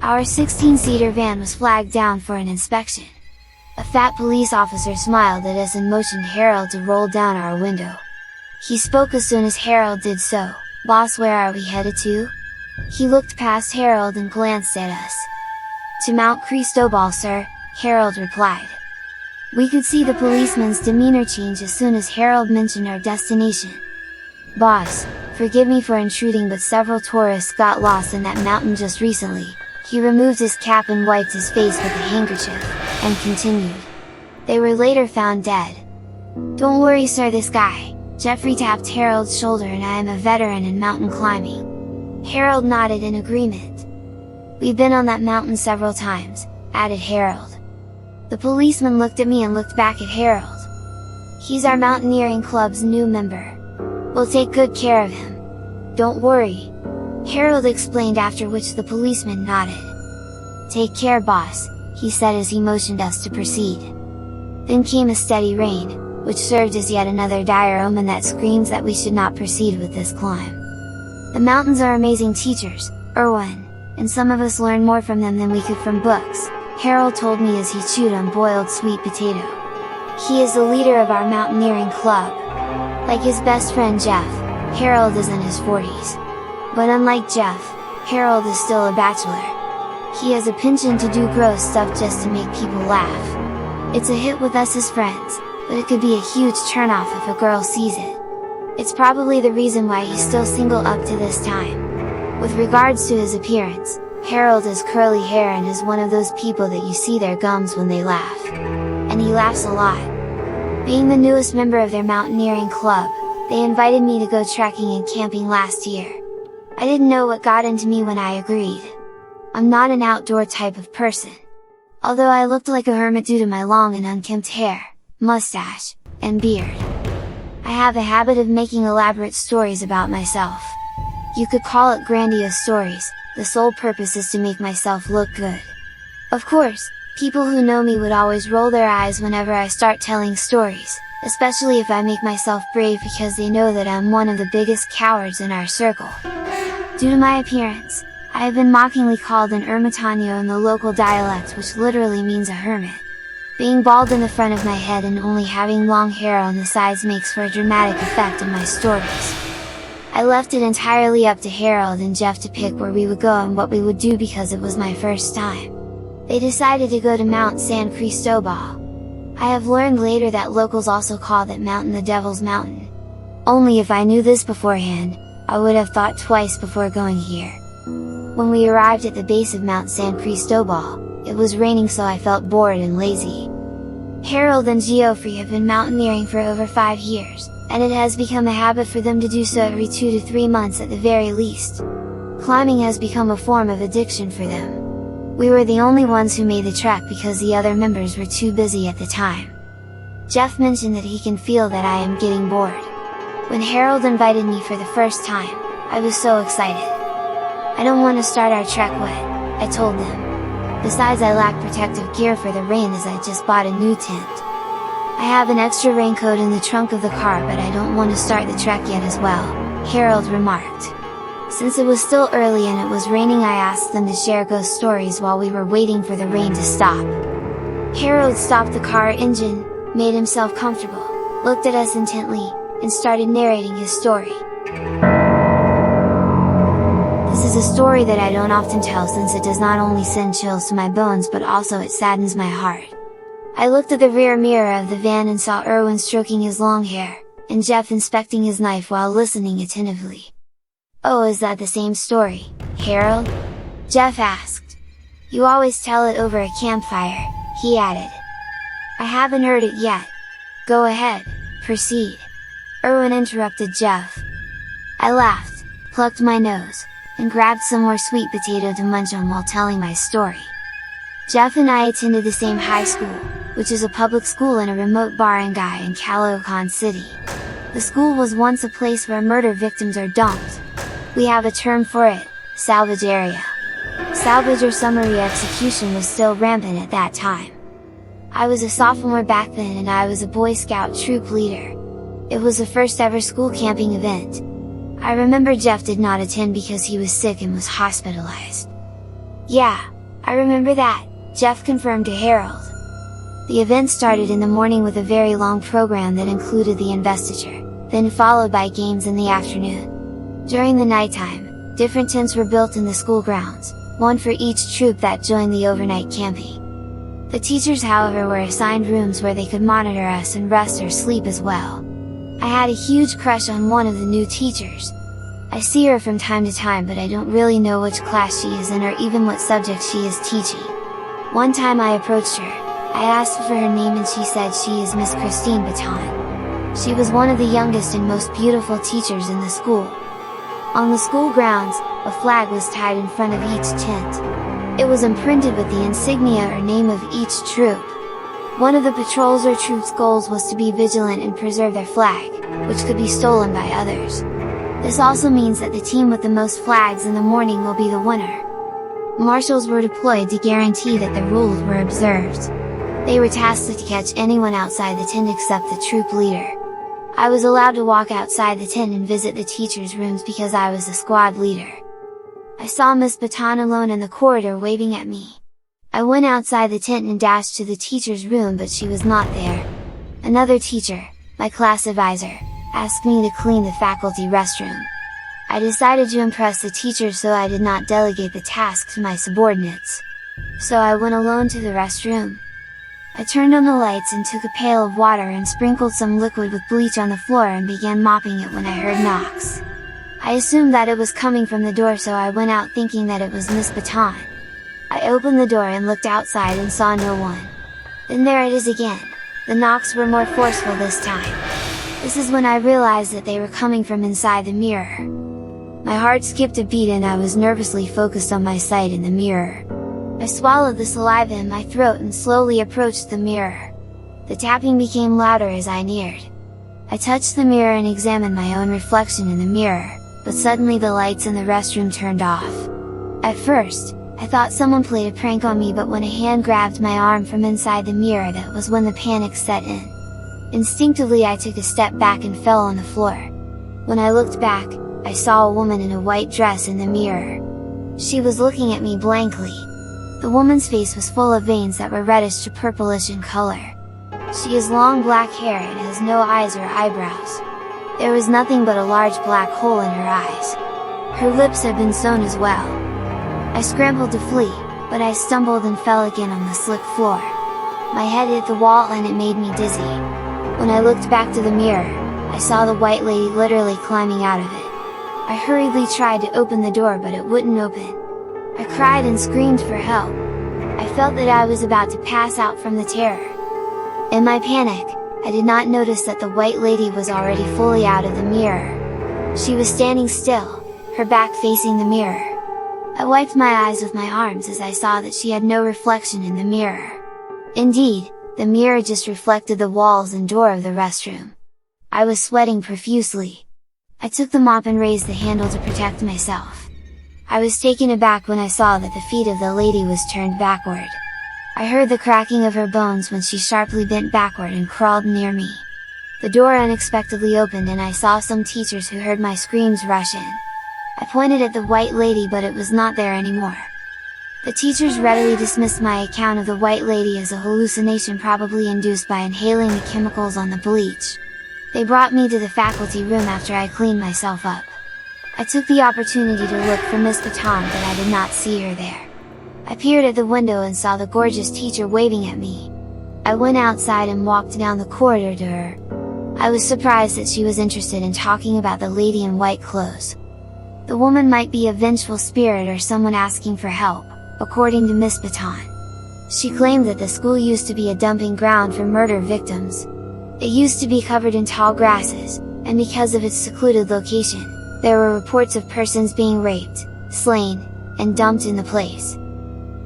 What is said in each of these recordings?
Our 16-seater van was flagged down for an inspection. A fat police officer smiled at us and motioned Harold to roll down our window. He spoke as soon as Harold did so. "Boss, where are we headed to?" He looked past Harold and glanced at us. "To Mount Cristobal, sir," Harold replied. We could see the policeman's demeanor change as soon as Harold mentioned our destination. "Boss, forgive me for intruding, but several tourists got lost in that mountain just recently." He removed his cap and wiped his face with a handkerchief, and continued. "They were later found dead." "Don't worry, sir, this guy," Jeoffrey tapped Harold's shoulder, "and I am a veteran in mountain climbing." Harold nodded in agreement. "We've been on that mountain several times," added Harold. The policeman looked at me and looked back at Harold. "He's our mountaineering club's new member. We'll take good care of him. Don't worry," Harold explained, after which the policeman nodded. "Take care, boss," he said as he motioned us to proceed. Then came a steady rain, which served as yet another dire omen that screams that we should not proceed with this climb. The mountains are amazing teachers, Erwin, and some of us learn more from them than we could from books, Harold told me as he chewed on boiled sweet potato. He is the leader of our mountaineering club. Like his best friend Jeff, Harold is in his 40s. But unlike Jeff, Harold is still a bachelor. He has a penchant to do gross stuff just to make people laugh. It's a hit with us as friends, but it could be a huge turnoff if a girl sees it. It's probably the reason why he's still single up to this time. With regards to his appearance, Harold has curly hair and is one of those people that you see their gums when they laugh. And he laughs a lot. Being the newest member of their mountaineering club, they invited me to go trekking and camping last year. I didn't know what got into me when I agreed. I'm not an outdoor type of person. Although I looked like a hermit due to my long and unkempt hair, mustache, and beard. I have a habit of making elaborate stories about myself. You could call it grandiose stories. The sole purpose is to make myself look good. Of course, people who know me would always roll their eyes whenever I start telling stories, especially if I make myself brave, because they know that I'm one of the biggest cowards in our circle. Due to my appearance, I have been mockingly called an ermitaño in the local dialect, which literally means a hermit. Being bald in the front of my head and only having long hair on the sides makes for a dramatic effect in my stories. I left it entirely up to Harold and Jeff to pick where we would go and what we would do because it was my first time. They decided to go to Mount San Cristobal. I have learned later that locals also call that mountain the Devil's Mountain. Only if I knew this beforehand, I would have thought twice before going here. When we arrived at the base of Mount San Cristobal, it was raining, so I felt bored and lazy. Harold and Jeoffrey have been mountaineering for over 5 years, and it has become a habit for them to do so every 2 to 3 months at the very least. Climbing has become a form of addiction for them. We were the only ones who made the trek because the other members were too busy at the time. Jeff mentioned that he can feel that I am getting bored. When Harold invited me for the first time, I was so excited. "I don't want to start our trek wet," I told them. Besides, I lack protective gear for the rain as I just bought a new tent. "I have an extra raincoat in the trunk of the car, but I don't want to start the trek yet as well," Harold remarked. Since it was still early and it was raining, I asked them to share ghost stories while we were waiting for the rain to stop. Harold stopped the car engine, made himself comfortable, looked at us intently, and started narrating his story. This is a story that I don't often tell, since it does not only send chills to my bones but also it saddens my heart. I looked at the rear mirror of the van and saw Erwin stroking his long hair, and Jeff inspecting his knife while listening attentively. "Oh, is that the same story, Harold?" Jeff asked. "You always tell it over a campfire," he added. "I haven't heard it yet." "Go ahead, proceed," Erwin interrupted Jeff. I laughed, plucked my nose, and grabbed some more sweet potato to munch on while telling my story. Jeff and I attended the same high school, which is a public school in a remote barangay in Caloocan City. The school was once a place where murder victims are dumped. We have a term for it, salvage area. Salvage or summary execution was still rampant at that time. I was a sophomore back then and I was a Boy Scout troop leader. It was the first ever school camping event. I remember Jeff did not attend because he was sick and was hospitalized. Yeah, I remember that, Jeff confirmed to Harold. The event started in the morning with a very long program that included the investiture, then followed by games in the afternoon. During the nighttime, different tents were built in the school grounds, one for each troop that joined the overnight camping. The teachers, however, were assigned rooms where they could monitor us and rest or sleep as well. I had a huge crush on one of the new teachers. I see her from time to time, but I don't really know which class she is in or even what subject she is teaching. One time I approached her, I asked for her name and she said she is Miss Christine Baton. She was one of the youngest and most beautiful teachers in the school. On the school grounds, a flag was tied in front of each tent. It was imprinted with the insignia or name of each troop. One of the patrols or troops' goals was to be vigilant and preserve their flag, which could be stolen by others. This also means that the team with the most flags in the morning will be the winner. Marshals were deployed to guarantee that the rules were observed. They were tasked to catch anyone outside the tent except the troop leader. I was allowed to walk outside the tent and visit the teachers' rooms because I was the squad leader. I saw Miss Baton alone in the corridor waving at me. I went outside the tent and dashed to the teacher's room, but she was not there. Another teacher, my class advisor, asked me to clean the faculty restroom. I decided to impress the teacher, so I did not delegate the task to my subordinates. So I went alone to the restroom. I turned on the lights and took a pail of water and sprinkled some liquid with bleach on the floor and began mopping it when I heard knocks. I assumed that it was coming from the door, so I went out thinking that it was Miss Baton. I opened the door and looked outside and saw no one. Then there it is again. The knocks were more forceful this time. This is when I realized that they were coming from inside the mirror. My heart skipped a beat and I was nervously focused on my sight in the mirror. I swallowed the saliva in my throat and slowly approached the mirror. The tapping became louder as I neared. I touched the mirror and examined my own reflection in the mirror, but suddenly the lights in the restroom turned off. At first, I thought someone played a prank on me, but when a hand grabbed my arm from inside the mirror, that was when the panic set in. Instinctively I took a step back and fell on the floor. When I looked back, I saw a woman in a white dress in the mirror. She was looking at me blankly. The woman's face was full of veins that were reddish to purplish in color. She has long black hair and has no eyes or eyebrows. There was nothing but a large black hole in her eyes. Her lips had been sewn as well. I scrambled to flee, but I stumbled and fell again on the slick floor. My head hit the wall and it made me dizzy. When I looked back to the mirror, I saw the white lady literally climbing out of it. I hurriedly tried to open the door, but it wouldn't open. I cried and screamed for help. I felt that I was about to pass out from the terror. In my panic, I did not notice that the white lady was already fully out of the mirror. She was standing still, her back facing the mirror. I wiped my eyes with my arms as I saw that she had no reflection in the mirror. Indeed, the mirror just reflected the walls and door of the restroom. I was sweating profusely. I took the mop and raised the handle to protect myself. I was taken aback when I saw that the feet of the lady was turned backward. I heard the cracking of her bones when she sharply bent backward and crawled near me. The door unexpectedly opened and I saw some teachers who heard my screams rush in. I pointed at the white lady, but it was not there anymore. The teachers readily dismissed my account of the white lady as a hallucination probably induced by inhaling the chemicals on the bleach. They brought me to the faculty room after I cleaned myself up. I took the opportunity to look for Miss Baton, but I did not see her there. I peered at the window and saw the gorgeous teacher waving at me. I went outside and walked down the corridor to her. I was surprised that she was interested in talking about the lady in white clothes. The woman might be a vengeful spirit or someone asking for help, according to Miss Baton. She claimed that the school used to be a dumping ground for murder victims. It used to be covered in tall grasses, and because of its secluded location, there were reports of persons being raped, slain, and dumped in the place.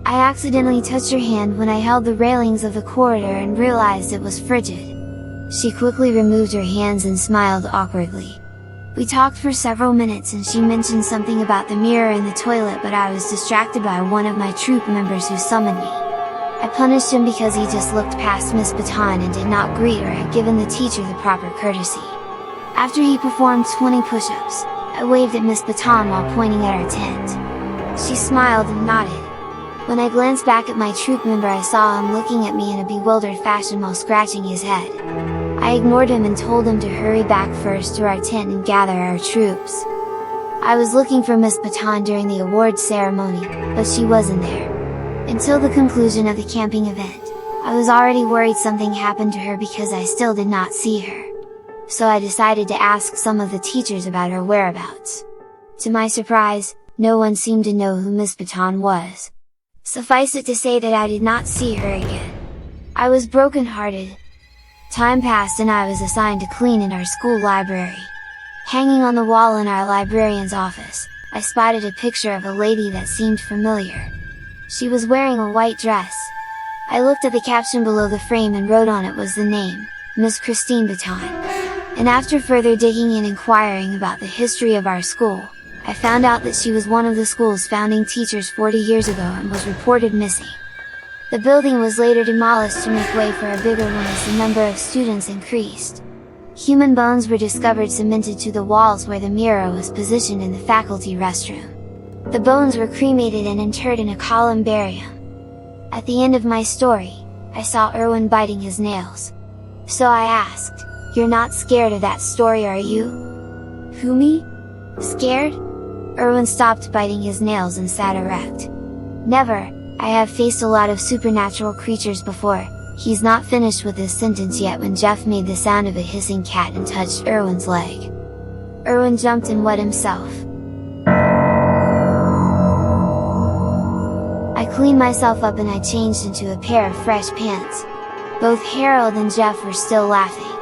I accidentally touched her hand when I held the railings of the corridor and realized it was frigid. She quickly removed her hands and smiled awkwardly. We talked for several minutes and she mentioned something about the mirror in the toilet, but I was distracted by one of my troop members who summoned me. I punished him because he just looked past Miss Baton and did not greet or had given the teacher the proper courtesy. After he performed 20 push-ups, I waved at Miss Baton while pointing at her tent. She smiled and nodded. When I glanced back at my troop member, I saw him looking at me in a bewildered fashion while scratching his head. I ignored him and told him to hurry back first to our tent and gather our troops. I was looking for Miss Baton during the awards ceremony, but she wasn't there. Until the conclusion of the camping event, I was already worried something happened to her because I still did not see her. So I decided to ask some of the teachers about her whereabouts. To my surprise, no one seemed to know who Miss Baton was. Suffice it to say that I did not see her again. I was broken-hearted. Time passed and I was assigned to clean in our school library. Hanging on the wall in our librarian's office, I spotted a picture of a lady that seemed familiar. She was wearing a white dress. I looked at the caption below the frame and wrote on it was the name, Miss Christine Baton. And after further digging and inquiring about the history of our school, I found out that she was one of the school's founding teachers 40 years ago and was reported missing. The building was later demolished to make way for a bigger one as the number of students increased. Human bones were discovered cemented to the walls where the mirror was positioned in the faculty restroom. The bones were cremated and interred in a columbarium. At the end of my story, I saw Erwin biting his nails. So I asked, "You're not scared of that story, are you?" "Who, me? Scared?" Erwin stopped biting his nails and sat erect. "Never, I have faced a lot of supernatural creatures before." He's not finished with his sentence yet when Jeff made the sound of a hissing cat and touched Erwin's leg. Erwin jumped and wet himself. I cleaned myself up and I changed into a pair of fresh pants. Both Harold and Jeff were still laughing.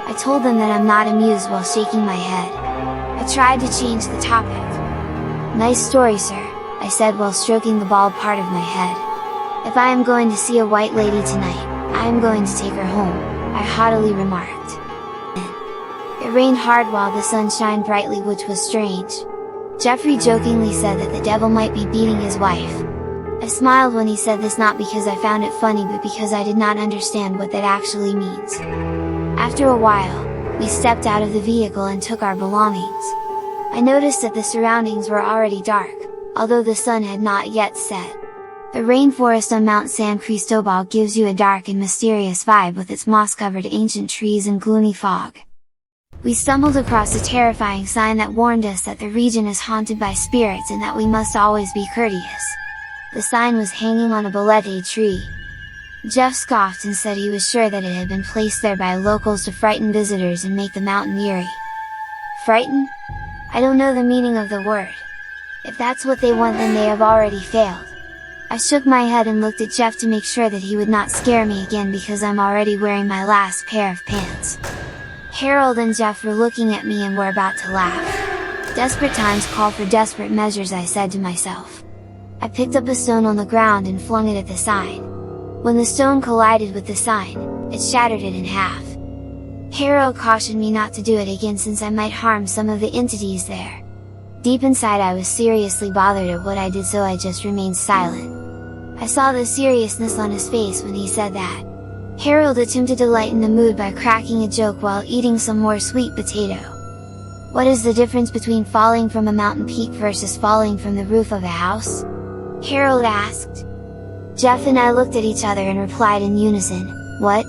I told them that I'm not amused while shaking my head. I tried to change the topic. "Nice story, sir," I said while stroking the bald part of my head. "If I am going to see a white lady tonight, I am going to take her home," I haughtily remarked. It rained hard while the sun shined brightly, which was strange. Jeoffrey jokingly said that the devil might be beating his wife. I smiled when he said this, not because I found it funny but because I did not understand what that actually means. After a while, we stepped out of the vehicle and took our belongings. I noticed that the surroundings were already dark, although the sun had not yet set. The rainforest on Mount San Cristobal gives you a dark and mysterious vibe with its moss-covered ancient trees and gloomy fog. We stumbled across a terrifying sign that warned us that the region is haunted by spirits and that we must always be courteous. The sign was hanging on a bolete tree. Jeff scoffed and said he was sure that it had been placed there by locals to frighten visitors and make the mountain eerie. Frighten? I don't know the meaning of the word. If that's what they want, then they have already failed. I shook my head and looked at Jeff to make sure that he would not scare me again because I'm already wearing my last pair of pants. Harold and Jeff were looking at me and were about to laugh. Desperate times call for desperate measures, I said to myself. I picked up a stone on the ground and flung it at the sign. When the stone collided with the sign, it shattered it in half. Harold cautioned me not to do it again since I might harm some of the entities there. Deep inside I was seriously bothered at what I did, so I just remained silent. I saw the seriousness on his face when he said that. Harold attempted to lighten the mood by cracking a joke while eating some more sweet potato. "What is the difference between falling from a mountain peak versus falling from the roof of a house?" Harold asked. Jeff and I looked at each other and replied in unison, "What?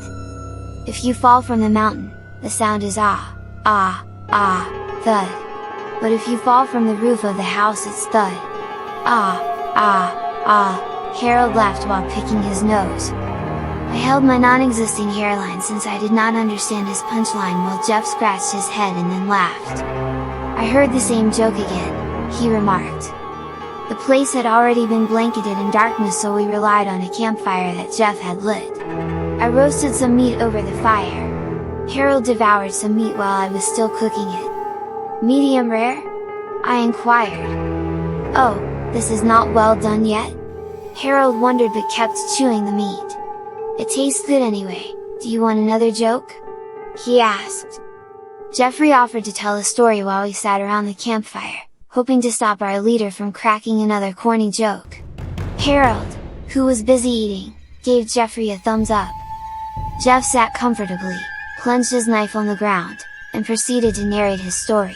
If you fall from the mountain, the sound is ah, ah, ah, thud. But if you fall from the roof of the house, it's thud. Ah, ah, ah." Harold laughed while picking his nose. I held my non-existing hairline since I did not understand his punchline while Jeff scratched his head and then laughed. "I heard the same joke again," he remarked. The place had already been blanketed in darkness, so we relied on a campfire that Jeff had lit. I roasted some meat over the fire. Harold devoured some meat while I was still cooking it. "Medium rare?" I inquired. "Oh, this is not well done yet?" Harold wondered but kept chewing the meat. "It tastes good anyway, do you want another joke?" he asked. Jeoffrey offered to tell a story while we sat around the campfire, hoping to stop our leader from cracking another corny joke. Harold, who was busy eating, gave Jeoffrey a thumbs up. Jeff sat comfortably, plunged his knife on the ground, and proceeded to narrate his story.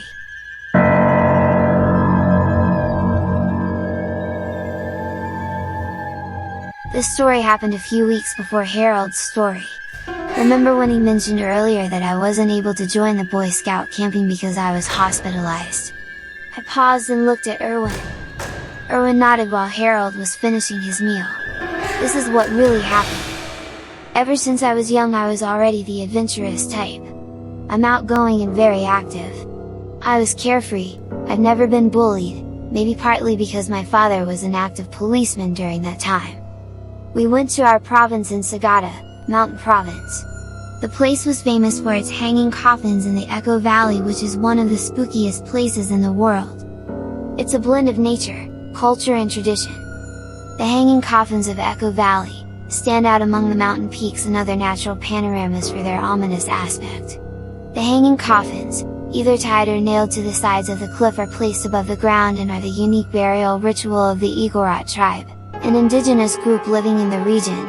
This story happened a few weeks before Harold's story. Remember when he mentioned earlier that I wasn't able to join the Boy Scout camping because I was hospitalized? I paused and looked at Erwin. Erwin nodded while Harold was finishing his meal. This is what really happened. Ever since I was young I was already the adventurous type. I'm outgoing and very active. I was carefree, I've never been bullied, maybe partly because my father was an active policeman during that time. We went to our province in Sagada, Mountain Province. The place was famous for its hanging coffins in the Echo Valley, which is one of the spookiest places in the world. It's a blend of nature, culture and tradition. The hanging coffins of Echo Valley stand out among the mountain peaks and other natural panoramas for their ominous aspect. The hanging coffins, either tied or nailed to the sides of the cliff, are placed above the ground and are the unique burial ritual of the Igorot tribe, an indigenous group living in the region.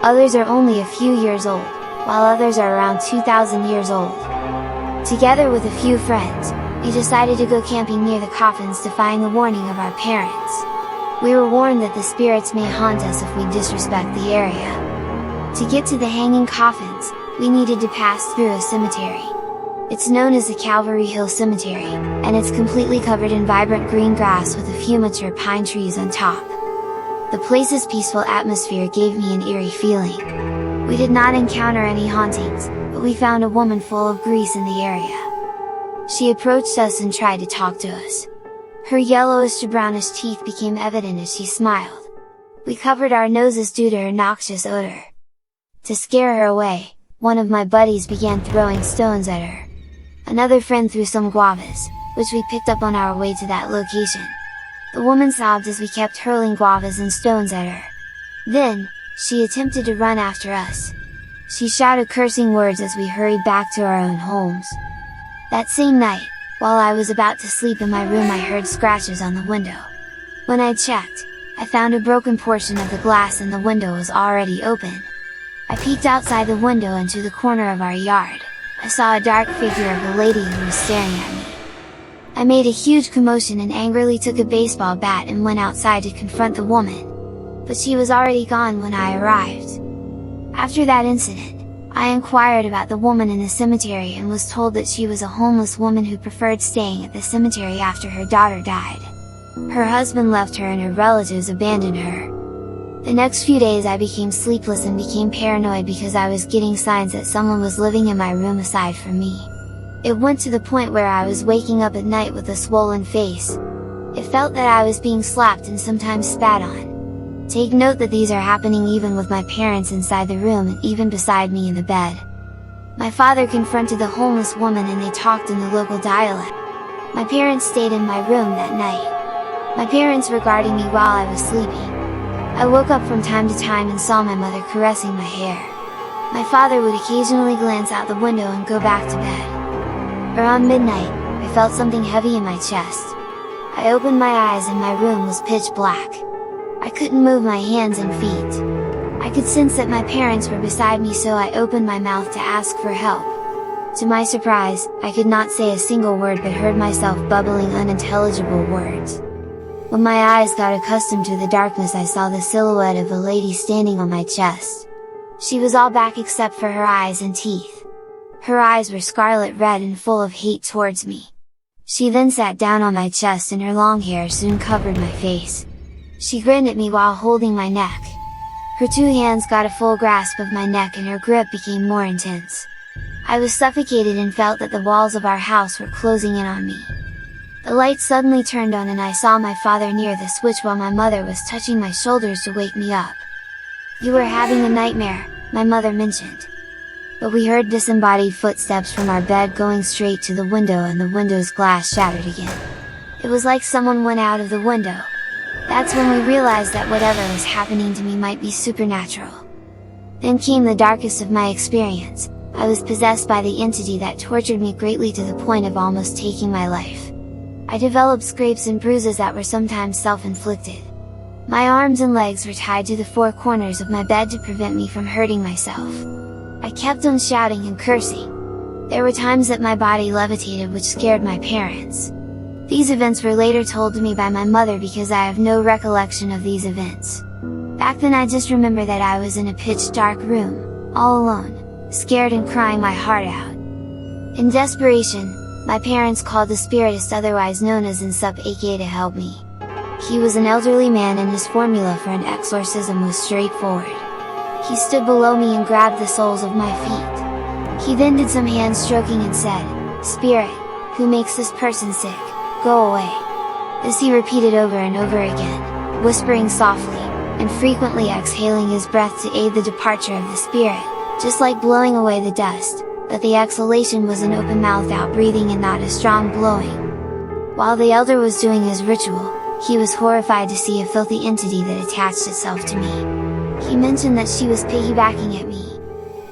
Others are only a few years old, while others are around 2,000 years old. Together with a few friends, we decided to go camping near the coffins, defying the warning of our parents. We were warned that the spirits may haunt us if we disrespect the area. To get to the hanging coffins, we needed to pass through a cemetery. It's known as the Calvary Hill Cemetery, and it's completely covered in vibrant green grass with a few mature pine trees on top. The place's peaceful atmosphere gave me an eerie feeling. We did not encounter any hauntings, but we found a woman full of grease in the area. She approached us and tried to talk to us. Her yellowish to brownish teeth became evident as she smiled. We covered our noses due to her noxious odor. To scare her away, one of my buddies began throwing stones at her. Another friend threw some guavas, which we picked up on our way to that location. The woman sobbed as we kept hurling guavas and stones at her. Then, she attempted to run after us. She shouted cursing words as we hurried back to our own homes. That same night, while I was about to sleep in my room, I heard scratches on the window. When I checked, I found a broken portion of the glass and the window was already open. I peeked outside the window into the corner of our yard. I saw a dark figure of a lady who was staring at me. I made a huge commotion and angrily took a baseball bat and went outside to confront the woman, but she was already gone when I arrived. After that incident, I inquired about the woman in the cemetery and was told that she was a homeless woman who preferred staying at the cemetery after her daughter died. Her husband left her and her relatives abandoned her. The next few days I became sleepless and became paranoid because I was getting signs that someone was living in my room aside from me. It went to the point where I was waking up at night with a swollen face. It felt that I was being slapped and sometimes spat on. Take note that these are happening even with my parents inside the room and even beside me in the bed. My father confronted the homeless woman and they talked in the local dialect. My parents stayed in my room that night. My parents were guarding me while I was sleeping. I woke up from time to time and saw my mother caressing my hair. My father would occasionally glance out the window and go back to bed. Around midnight, I felt something heavy in my chest. I opened my eyes and my room was pitch black. I couldn't move my hands and feet. I could sense that my parents were beside me, so I opened my mouth to ask for help. To my surprise, I could not say a single word but heard myself bubbling unintelligible words. When my eyes got accustomed to the darkness, I saw the silhouette of a lady standing on my chest. She was all back except for her eyes and teeth. Her eyes were scarlet red and full of hate towards me. She then sat down on my chest and her long hair soon covered my face. She grinned at me while holding my neck. Her two hands got a full grasp of my neck and her grip became more intense. I was suffocated and felt that the walls of our house were closing in on me. The light suddenly turned on and I saw my father near the switch while my mother was touching my shoulders to wake me up. "You were having a nightmare," my mother mentioned. But we heard disembodied footsteps from our bed going straight to the window and the window's glass shattered again. It was like someone went out of the window. That's when we realized that whatever was happening to me might be supernatural. Then came the darkest of my experience. I was possessed by the entity that tortured me greatly to the point of almost taking my life. I developed scrapes and bruises that were sometimes self-inflicted. My arms and legs were tied to the four corners of my bed to prevent me from hurting myself. I kept on shouting and cursing. There were times that my body levitated, which scared my parents. These events were later told to me by my mother because I have no recollection of these events. Back then I just remember that I was in a pitch dark room, all alone, scared and crying my heart out. In desperation, my parents called the spiritist otherwise known as Insup aka to help me. He was an elderly man and his formula for an exorcism was straightforward. He stood below me and grabbed the soles of my feet. He then did some hand stroking and said, "Spirit, who makes this person sick, go away." This he repeated over and over again, whispering softly, and frequently exhaling his breath to aid the departure of the spirit, just like blowing away the dust, but the exhalation was an open-mouthed out-breathing and not a strong blowing. While the elder was doing his ritual, he was horrified to see a filthy entity that attached itself to me. He mentioned that she was piggybacking at me.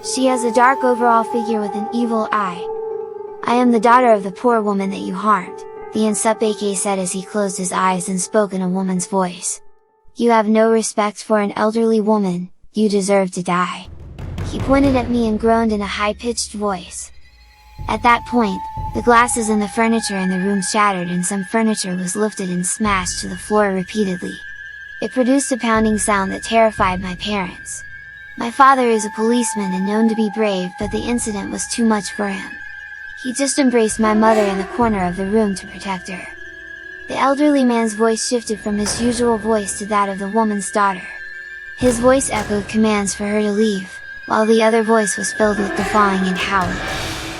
"She has a dark overall figure with an evil eye. I am the daughter of the poor woman that you harmed," the Insup aka said as he closed his eyes and spoke in a woman's voice. "You have no respect for an elderly woman, you deserve to die." He pointed at me and groaned in a high-pitched voice. At that point, the glasses in the furniture in the room shattered and some furniture was lifted and smashed to the floor repeatedly. It produced a pounding sound that terrified my parents. My father is a policeman and known to be brave, but the incident was too much for him. He just embraced my mother in the corner of the room to protect her. The elderly man's voice shifted from his usual voice to that of the woman's daughter. His voice echoed commands for her to leave, while the other voice was filled with guffawing and howling.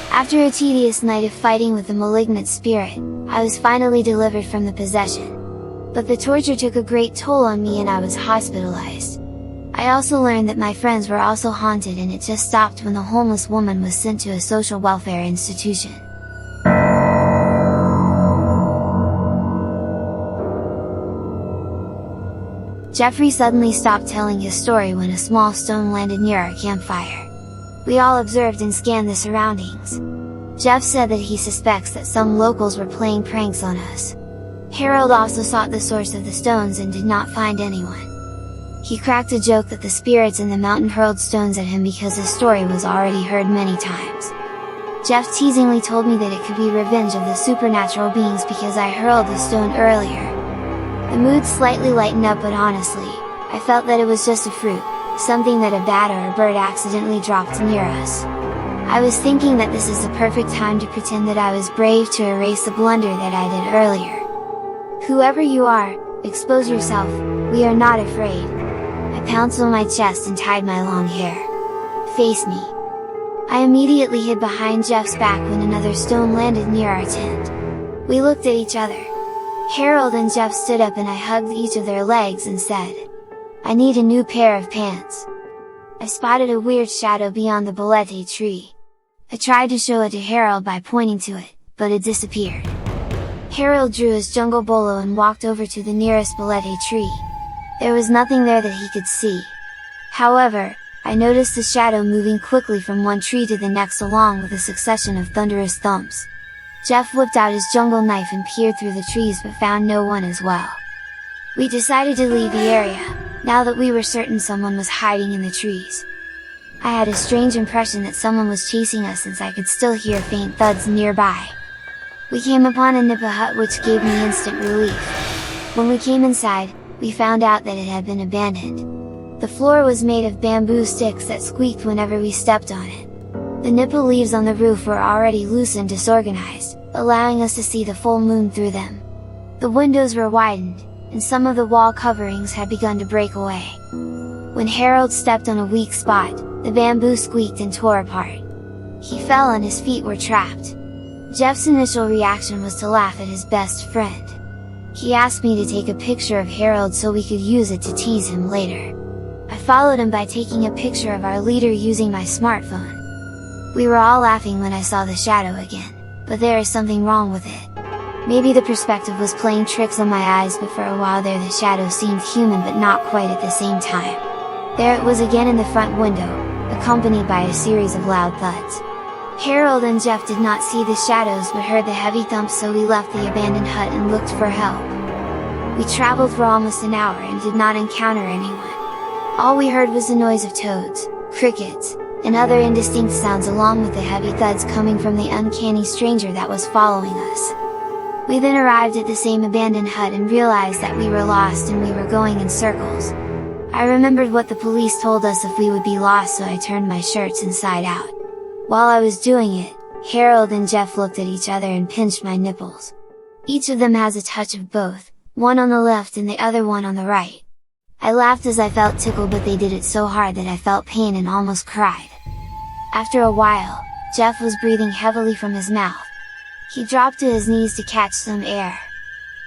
After a tedious night of fighting with the malignant spirit, I was finally delivered from the possession. But the torture took a great toll on me and I was hospitalized. I also learned that my friends were also haunted and it just stopped when the homeless woman was sent to a social welfare institution. Jeoffrey suddenly stopped telling his story when a small stone landed near our campfire. We all observed and scanned the surroundings. Jeff said that he suspects that some locals were playing pranks on us. Harold also sought the source of the stones and did not find anyone. He cracked a joke that the spirits in the mountain hurled stones at him because his story was already heard many times. Jeff teasingly told me that it could be revenge of the supernatural beings because I hurled the stone earlier. The mood slightly lightened up, but honestly, I felt that it was just a fruit, something that a bat or a bird accidentally dropped near us. I was thinking that this is the perfect time to pretend that I was brave to erase the blunder that I did earlier. "Whoever you are, expose yourself, we are not afraid." I pounced on my chest and tied my long hair. "Face me." I immediately hid behind Jeff's back when another stone landed near our tent. We looked at each other. Harold and Jeff stood up and I hugged each of their legs and said, "I need a new pair of pants." I spotted a weird shadow beyond the bolete tree. I tried to show it to Harold by pointing to it, but it disappeared. Harold drew his jungle bolo and walked over to the nearest bolete tree. There was nothing there that he could see. However, I noticed the shadow moving quickly from one tree to the next along with a succession of thunderous thumps. Jeff whipped out his jungle knife and peered through the trees but found no one as well. We decided to leave the area, now that we were certain someone was hiding in the trees. I had a strange impression that someone was chasing us since I could still hear faint thuds nearby. We came upon a nipa hut which gave me instant relief. When we came inside, we found out that it had been abandoned. The floor was made of bamboo sticks that squeaked whenever we stepped on it. The nipa leaves on the roof were already loose and disorganized, allowing us to see the full moon through them. The windows were widened, and some of the wall coverings had begun to break away. When Harold stepped on a weak spot, the bamboo squeaked and tore apart. He fell and his feet were trapped. Jeff's initial reaction was to laugh at his best friend. He asked me to take a picture of Harold so we could use it to tease him later. I followed him by taking a picture of our leader using my smartphone. We were all laughing when I saw the shadow again, but there is something wrong with it. Maybe the perspective was playing tricks on my eyes, but for a while there the shadow seemed human but not quite at the same time. There it was again in the front window, accompanied by a series of loud thuds. Harold and Jeff did not see the shadows but heard the heavy thumps, so we left the abandoned hut and looked for help. We traveled for almost an hour and did not encounter anyone. All we heard was the noise of toads, crickets, and other indistinct sounds along with the heavy thuds coming from the uncanny stranger that was following us. We then arrived at the same abandoned hut and realized that we were lost and we were going in circles. I remembered what the police told us if we would be lost, so I turned my shirts inside out. While I was doing it, Harold and Jeff looked at each other and pinched my nipples. Each of them has a touch of both, one on the left and the other one on the right. I laughed as I felt tickled, but they did it so hard that I felt pain and almost cried. After a while, Jeff was breathing heavily from his mouth. He dropped to his knees to catch some air.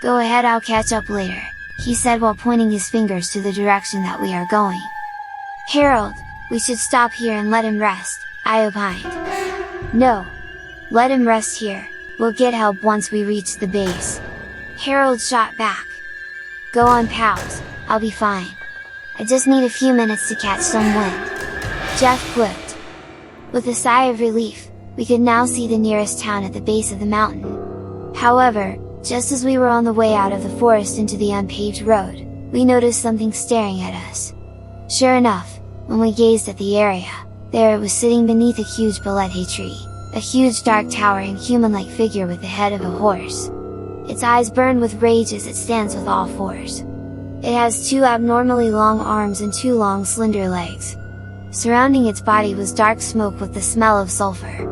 "Go ahead, I'll catch up later," he said while pointing his fingers to the direction that we are going. "Harold, we should stop here and let him rest," I opined. "No. Let him rest here, we'll get help once we reach the base," Harold shot back. "Go on, pals, I'll be fine. I just need a few minutes to catch some wind," Jeff quipped. With a sigh of relief, we could now see the nearest town at the base of the mountain. However, just as we were on the way out of the forest into the unpaved road, we noticed something staring at us. Sure enough, when we gazed at the area, there it was sitting beneath a huge balete tree, a huge dark towering human-like figure with the head of a horse. Its eyes burn with rage as it stands with all fours. It has 2 abnormally long arms and 2 long slender legs. Surrounding its body was dark smoke with the smell of sulfur.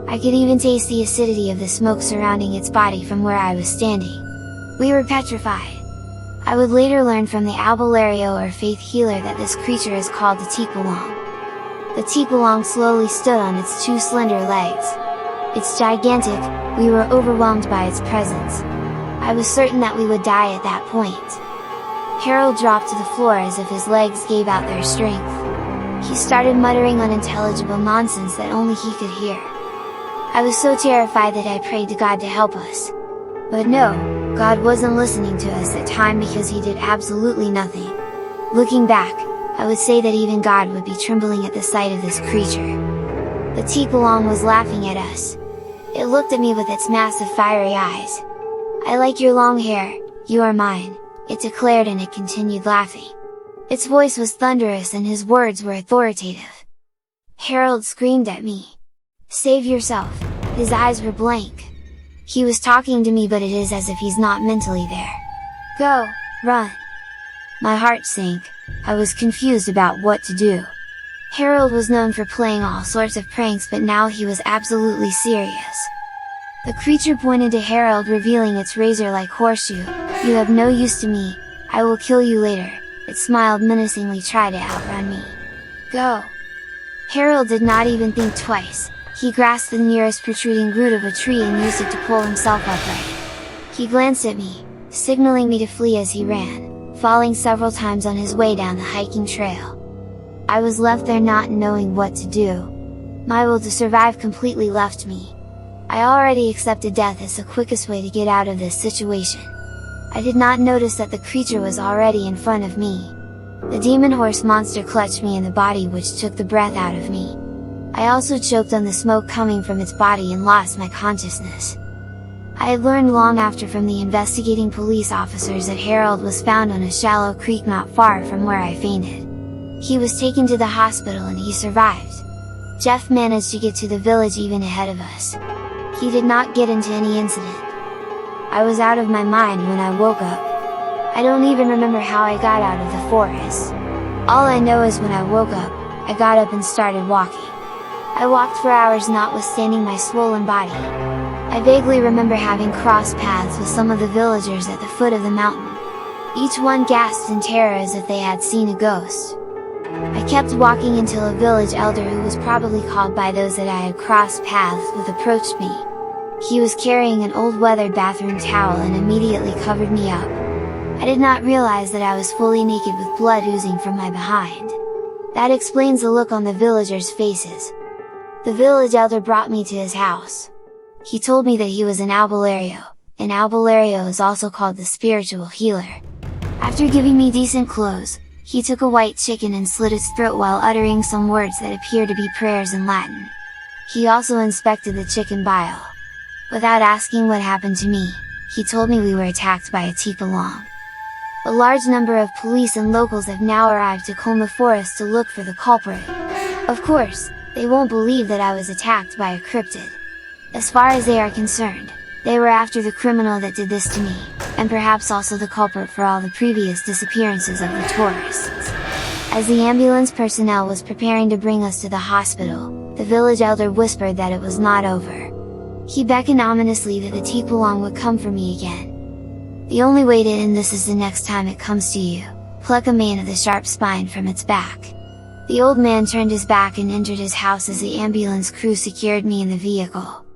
I could even taste the acidity of the smoke surrounding its body from where I was standing. We were petrified. I would later learn from the albulario or faith healer that this creature is called the Tikbalang. The Tikbalang slowly stood on its 2 slender legs. It's gigantic, we were overwhelmed by its presence. I was certain that we would die at that point. Harold dropped to the floor as if his legs gave out their strength. He started muttering unintelligible nonsense that only he could hear. I was so terrified that I prayed to God to help us. But no, God wasn't listening to us that time because he did absolutely nothing. Looking back, I would say that even God would be trembling at the sight of this creature. The Tikbalang was laughing at us. It looked at me with its massive fiery eyes. "I like your long hair, you are mine," it declared, and it continued laughing. Its voice was thunderous and his words were authoritative. Harold screamed at me. "Save yourself," his eyes were blank. He was talking to me, but it is as if he's not mentally there. "Go, run!" My heart sank. I was confused about what to do. Harold was known for playing all sorts of pranks, but now he was absolutely serious. The creature pointed to Harold, revealing its razor-like horseshoe. "You have no use to me, I will kill you later," it smiled menacingly, tried to outrun me. "Go!" Harold did not even think twice. He grasped the nearest protruding root of a tree and used it to pull himself upright. He glanced at me, signaling me to flee as he ran, falling several times on his way down the hiking trail. I was left there not knowing what to do. My will to survive completely left me. I already accepted death as the quickest way to get out of this situation. I did not notice that the creature was already in front of me. The demon horse monster clutched me in the body, which took the breath out of me. I also choked on the smoke coming from its body and lost my consciousness. I had learned long after from the investigating police officers that Harold was found on a shallow creek not far from where I fainted. He was taken to the hospital and he survived. Jeff managed to get to the village even ahead of us. He did not get into any incident. I was out of my mind when I woke up. I don't even remember how I got out of the forest. All I know is when I woke up, I got up and started walking. I walked for hours notwithstanding my swollen body. I vaguely remember having crossed paths with some of the villagers at the foot of the mountain. Each one gasped in terror as if they had seen a ghost. I kept walking until a village elder, who was probably called by those that I had crossed paths with, approached me. He was carrying an old weathered bathroom towel and immediately covered me up. I did not realize that I was fully naked with blood oozing from my behind. That explains the look on the villagers' faces. The village elder brought me to his house. He told me that he was an albulario. An albulario is also called the spiritual healer. After giving me decent clothes, he took a white chicken and slit its throat while uttering some words that appear to be prayers in Latin. He also inspected the chicken bile. Without asking what happened to me, he told me we were attacked by a Tikbalang. A large number of police and locals have now arrived to comb the forest to look for the culprit. Of course, they won't believe that I was attacked by a cryptid. As far as they are concerned, they were after the criminal that did this to me, and perhaps also the culprit for all the previous disappearances of the tourists. As the ambulance personnel was preparing to bring us to the hospital, the village elder whispered that it was not over. He beckoned ominously that the Tikbalang would come for me again. The only way to end this is the next time it comes to you, pluck a man of the sharp spine from its back. The old man turned his back and entered his house as the ambulance crew secured me in the vehicle.